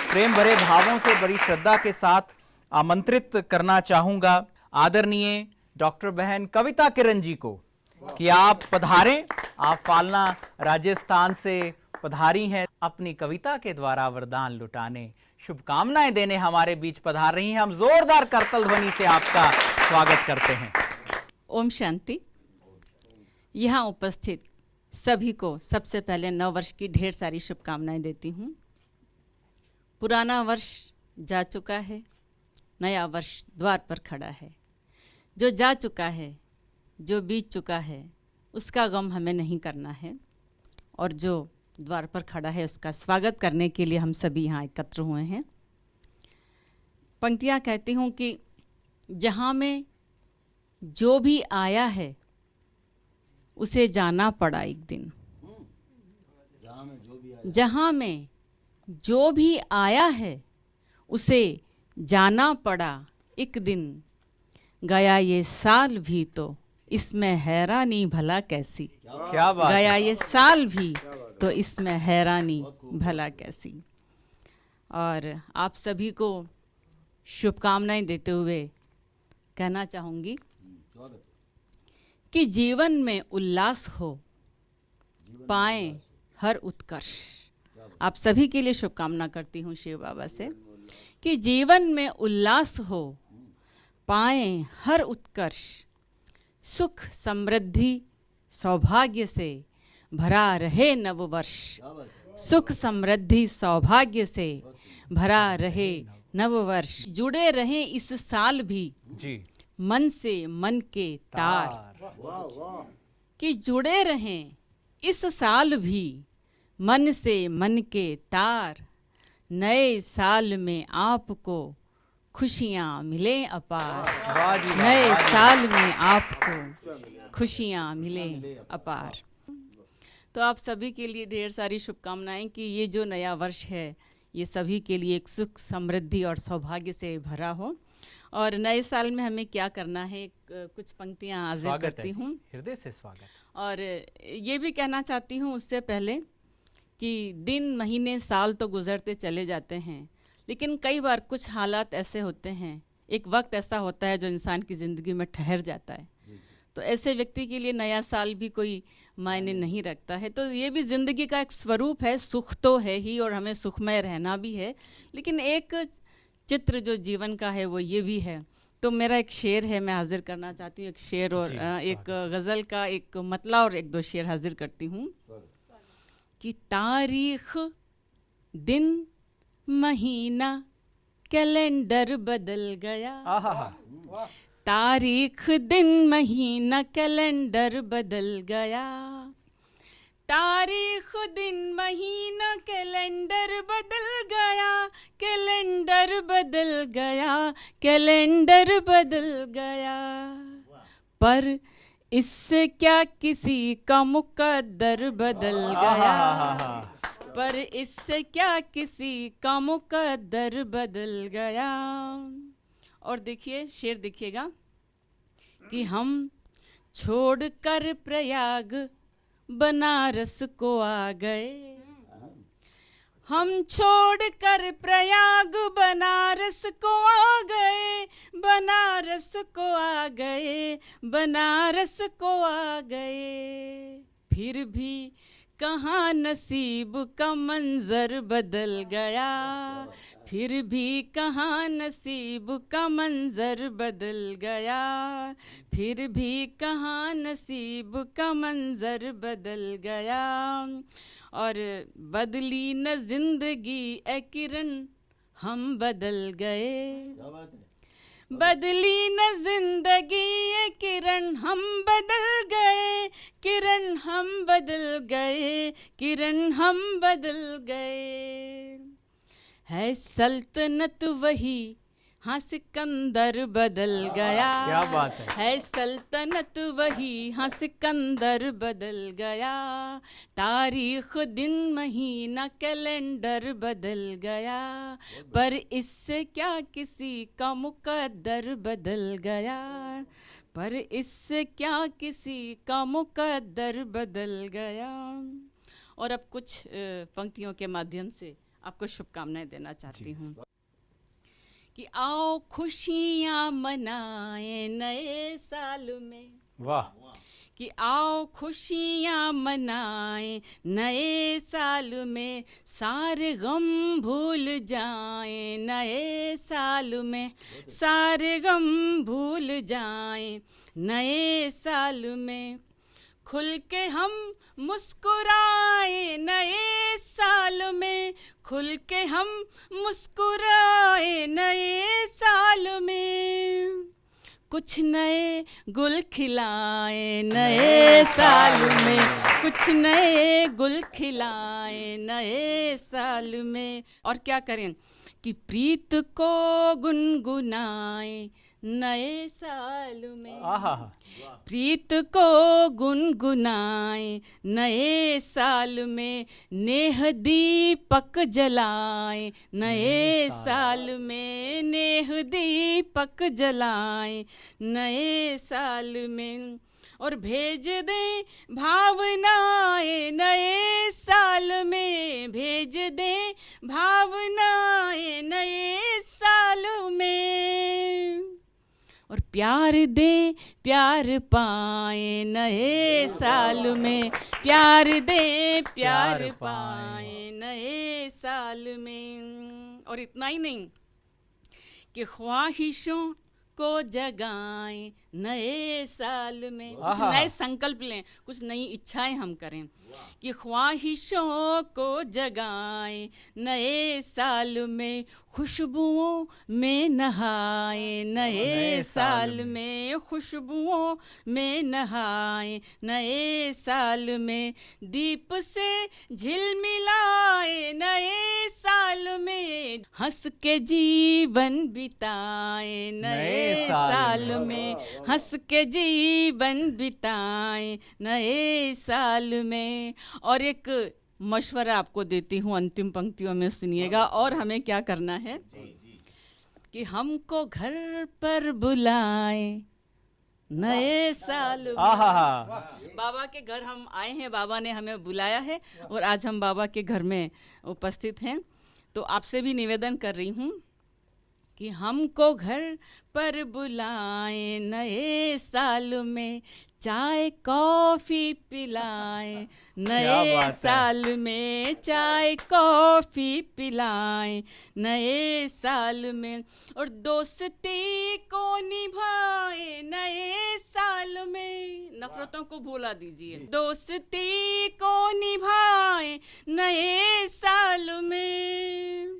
प्रेम भरे भावों से बड़ी श्रद्धा के साथ आमंत्रित करना चाहूंगा आदरणीय डॉक्टर बहन कविता किरण जी को कि आप पधारें। आप फालना राजस्थान से पधारी हैं, अपनी कविता के द्वारा वरदान लुटाने, शुभकामनाएं देने हमारे बीच पधार रही हैं। हम जोरदार करतल ध्वनि से आपका स्वागत करते हैं। ओम शांति। यहाँ उपस्थित सभी को सबसे पहले नव वर्ष की ढेर सारी शुभकामनाएं देती हूँ। पुराना वर्ष जा चुका है, नया वर्ष द्वार पर खड़ा है। जो जा चुका है, जो बीत चुका है, उसका गम हमें नहीं करना है, और जो द्वार पर खड़ा है उसका स्वागत करने के लिए हम सभी यहाँ एकत्र हुए हैं। पंक्तियाँ कहती हूँ कि जहाँ में जो भी आया है उसे जाना पड़ा एक दिन। जहाँ में जो भी आया है उसे जाना पड़ा एक दिन। गया ये साल भी तो इसमें हैरानी भला कैसी। क्या बात। गया ये साल भी तो इसमें हैरानी भला कैसी। और आप सभी को शुभकामनाएं देते हुए कहना चाहूँगी कि जीवन में उल्लास हो, पाएं हर उत्कर्ष। आप सभी के लिए शुभकामना करती हूँ शिव बाबा से कि जीवन में उल्लास हो, पाएं हर उत्कर्ष। सुख समृद्धि सौभाग्य से भरा रहे नववर्ष। सुख समृद्धि सौभाग्य से भरा रहे नववर्ष। जुड़े रहें इस साल भी जी मन से मन के तार। कि जुड़े रहें इस साल भी मन से मन के तार। नए साल में आपको खुशियाँ मिले अपार। वाह जी वाह, नए वाह जी। साल में आपको खुशियाँ मिले अपार। तो आप सभी के लिए ढेर सारी शुभकामनाएं कि ये जो नया वर्ष है ये सभी के लिए एक सुख समृद्धि और सौभाग्य से भरा हो। और नए साल में हमें क्या करना है, कुछ पंक्तियां हाजिर स्वागत करती है, हूँ। हृदय से स्वागत। और ये भी कहना चाहती हूँ उससे पहले कि दिन महीने साल तो गुजरते चले जाते हैं, लेकिन कई बार कुछ हालात ऐसे होते हैं, एक वक्त ऐसा होता है जो इंसान की ज़िंदगी में ठहर जाता है। तो ऐसे व्यक्ति के लिए नया साल भी कोई मायने नहीं रखता है। तो ये भी ज़िंदगी का एक स्वरूप है। सुख तो है ही और हमें सुखमय रहना भी है, लेकिन एक चित्र जो जीवन का है वो ये भी है। तो मेरा एक शेर है, मैं हाजिर करना चाहती हूँ। एक शेर और एक गज़ल का एक मतला और एक दो शेर हाजिर करती हूँ कि तारीख दिन महीना कैलेंडर बदल गया। आहा, तारीख दिन महीना कैलेंडर बदल गया। तारीख दिन महीना कैलेंडर बदल गया। कैलेंडर बदल गया। कैलेंडर बदल गया। पर इससे क्या किसी का मुकद्दर बदल गया। पर इससे क्या किसी का मुकद्दर बदल गया। और देखिए शेर देखिएगा कि हम छोड़कर प्रयाग बनारस को आ गए। हम छोड़कर प्रयाग बनारस को आ गए। बनारस को आ गए। बनारस को आ गए। फिर भी कहाँ नसीब का मंजर बदल गया। फिर भी कहाँ नसीब का मंजर बदल गया। फिर भी कहाँ नसीब का मंजर बदल गया। और बदली न जिंदगी ए किरण हम बदल गए। बदली न जिंदगी ये किरण हम बदल गए। किरण हम बदल गए। किरण हम बदल गए। है सल्तनत वही, हाँ सिकंदर बदल गया। क्या बात है सल्तनत वही, हाँ सिकंदर बदल गया। तारीख दिन महीना कैलेंडर बदल गया। पर इससे क्या किसी का मुकद्दर बदल गया। पर इससे क्या किसी का मुकद्दर बदल गया। और अब कुछ पंक्तियों के माध्यम से आपको शुभकामनाएं देना चाहती हूँ कि आओ खुशियाँ मनाएं नए साल में, वाह, कि आओ खुशियाँ मनाएं नए साल में, सारे गम भूल जाएं नए साल में, सारे गम भूल जाएं नए साल में, खुल के हम मुस्कुराए नए साल में, खुल के हम मुस्कुराए नए साल में, कुछ नए गुल खिलाए नए साल में, कुछ नए गुल खिलाए नए साल में। और क्या करें कि प्रीत को गुनगुनाए नए साल में, आहा, प्रीत को गुनगुनाए नए साल में, नेह दीपक जलाए नए साल में, नेह दीपक जलाए नए साल में, और भेज दें भावनाएं नए साल में, भेज दें भावनाएं नए साल में, और प्यार दे प्यार पाए नए साल में, प्यार दे प्यार पाए नए साल में। और इतना ही नहीं कि ख्वाहिशों को जगाएं नए साल में, कुछ नए संकल्प लें, कुछ नई इच्छाएं हम करें कि ख्वाहिशों को जगाएं नए साल में, खुशबुओं में नहाए नए साल में, खुशबुओं में नहाए नए साल में, दीप से झिलमिलाए नए साल में, हंस के जीवन बिताए नए साल में, हंस के जीवन बिताए नए साल में। और एक मशवरा आपको देती हूँ, अंतिम पंक्तियों में सुनिएगा। और हमें क्या करना है कि हमको घर पर बुलाए नए साल में। बाबा के घर हम आए हैं, बाबा ने हमें बुलाया है और आज हम बाबा के घर में उपस्थित हैं। तो आपसे भी निवेदन कर रही हूँ कि हमको घर पर बुलाए नए साल में, चाय कॉफ़ी पिलाए नए साल में, चाय कॉफ़ी पिलाए नए साल में, और दोस्ती को निभाए नए साल में, नफरतों को भुला दीजिए, दोस्ती को निभाए नए साल में,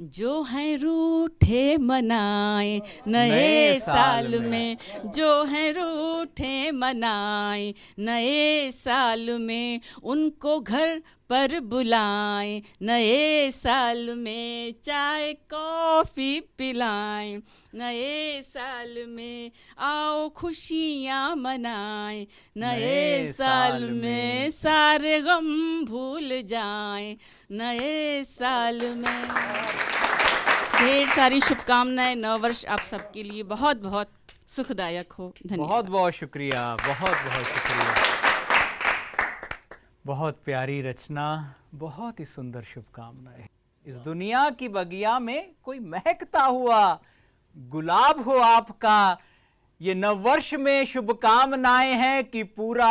जो है रूठे मनाए नए साल में, जो है रूठे मनाए नए साल में, उनको घर पर बुलाएं नए साल में, चाय कॉफ़ी पिलाएं नए साल में, आओ खुशियाँ मनाएं नए साल में, सारे गम भूल जाएं नए साल में। ढेर सारी शुभकामनाएं, नव वर्ष आप सबके लिए बहुत बहुत सुखदायक हो। धन्यवाद। बहुत बहुत शुक्रिया, बहुत बहुत शुक्रिया। बहुत प्यारी रचना, बहुत ही सुंदर शुभकामनाएं। इस दुनिया की बगिया में कोई महकता हुआ गुलाब हो आपका, ये नववर्ष में शुभकामनाएं हैं कि पूरा